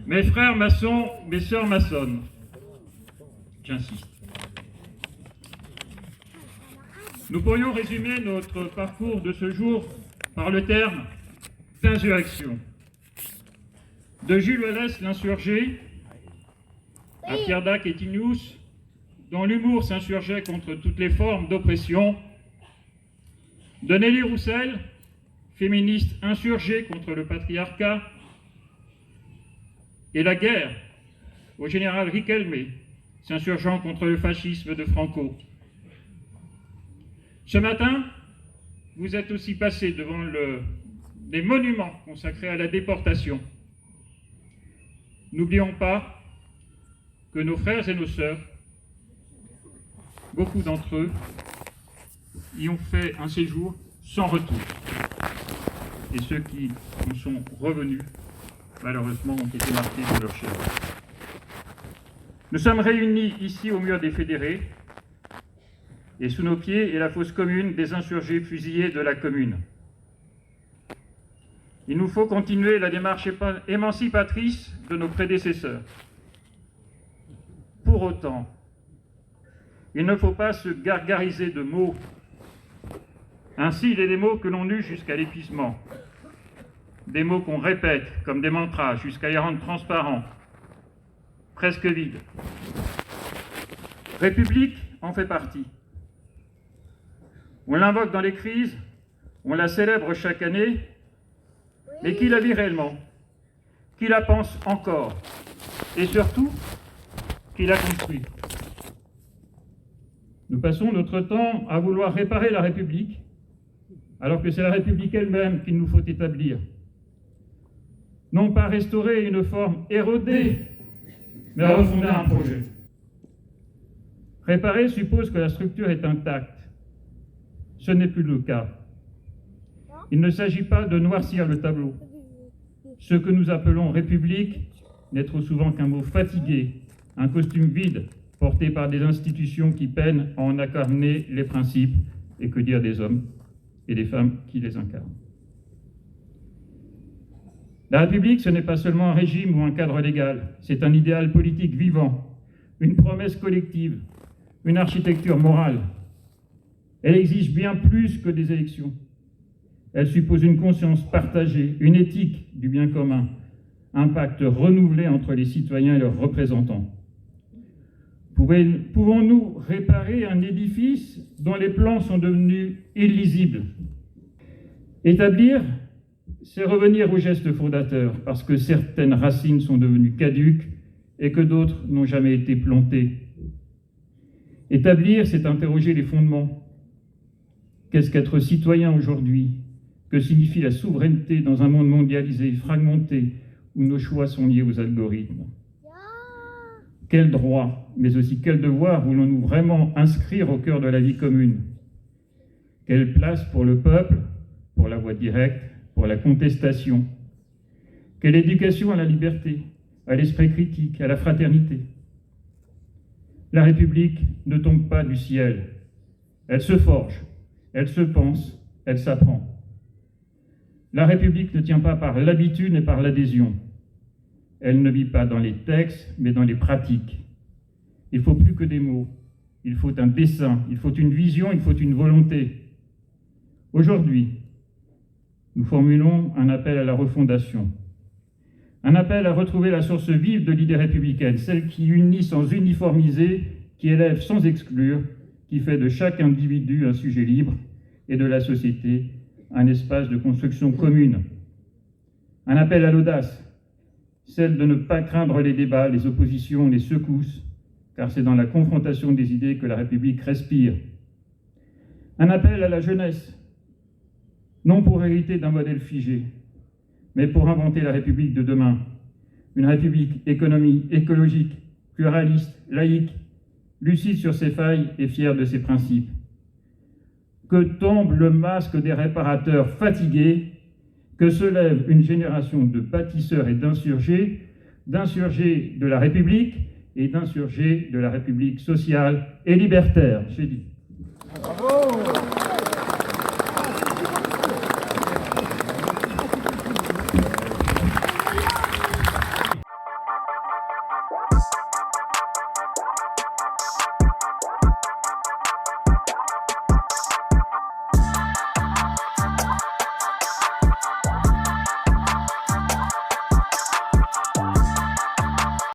Mes frères maçons, mes sœurs maçonnes, j'insiste. Nous pourrions résumer notre parcours de ce jour par le terme d'insurrection. De Jules Wallace l'insurgé, à Pierre Dac et Tinius, dont l'humour s'insurgeait contre toutes les formes d'oppression, de Nelly Roussel, féministe insurgée contre le patriarcat, et la guerre au général Riquelme, s'insurgeant contre le fascisme de Franco. Ce matin, vous êtes aussi passés devant les monuments consacrés à la déportation. N'oublions pas que nos frères et nos sœurs, beaucoup d'entre eux, y ont fait un séjour sans retour. Et ceux qui en sont revenus, malheureusement, ont été marqués de leur chair. Nous sommes réunis ici au mur des fédérés, et sous nos pieds est la fosse commune des insurgés fusillés de la commune. Il nous faut continuer la démarche émancipatrice de nos prédécesseurs. Pour autant, il ne faut pas se gargariser de mots. Ainsi, il est des mots que l'on eut jusqu'à l'épuisement. Des mots qu'on répète comme des mantras jusqu'à les rendre transparents, presque vides. République en fait partie. On l'invoque dans les crises, on la célèbre chaque année, mais qui la vit réellement? Qui la pense encore? Et surtout, qui la construit? Nous passons notre temps à vouloir réparer la République, alors que c'est la République elle-même qu'il nous faut établir. Non pas restaurer une forme érodée, mais refonder un projet. Réparer suppose que la structure est intacte. Ce n'est plus le cas. Il ne s'agit pas de noircir le tableau. Ce que nous appelons République n'est trop souvent qu'un mot fatigué, un costume vide, porté par des institutions qui peinent à en incarner les principes, et que dire des hommes et des femmes qui les incarnent. La République, ce n'est pas seulement un régime ou un cadre légal, c'est un idéal politique vivant, une promesse collective, une architecture morale. Elle exige bien plus que des élections. Elle suppose une conscience partagée, une éthique du bien commun, un pacte renouvelé entre les citoyens et leurs représentants. Pouvons-nous réparer un édifice dont les plans sont devenus illisibles? Établir, c'est revenir aux gestes fondateurs, parce que certaines racines sont devenues caduques et que d'autres n'ont jamais été plantées. Établir, c'est interroger les fondements. Qu'est-ce qu'être citoyen aujourd'hui? Que signifie la souveraineté dans un monde mondialisé, fragmenté, où nos choix sont liés aux algorithmes? Quels droits, mais aussi quels devoirs voulons-nous vraiment inscrire au cœur de la vie commune? Quelle place pour le peuple, pour la voix directe, pour la contestation? Quelle éducation à la liberté, à l'esprit critique, à la fraternité? La République ne tombe pas du ciel. Elle se forge, elle se pense, elle s'apprend. La République ne tient pas par l'habitude et par l'adhésion. Elle ne vit pas dans les textes, mais dans les pratiques. Il faut plus que des mots. Il faut un dessein, il faut une vision, il faut une volonté. Aujourd'hui, nous formulons un appel à la refondation. Un appel à retrouver la source vive de l'idée républicaine, celle qui unit sans uniformiser, qui élève sans exclure, qui fait de chaque individu un sujet libre et de la société un espace de construction commune. Un appel à l'audace, celle de ne pas craindre les débats, les oppositions, les secousses, car c'est dans la confrontation des idées que la République respire. Un appel à la jeunesse, non pour hériter d'un modèle figé, mais pour inventer la République de demain, une République écologique, pluraliste, laïque, lucide sur ses failles et fière de ses principes. Que tombe le masque des réparateurs fatigués, que se lève une génération de bâtisseurs et d'insurgés de la République et d'insurgés de la République sociale et libertaire. J'ai dit. Bravo.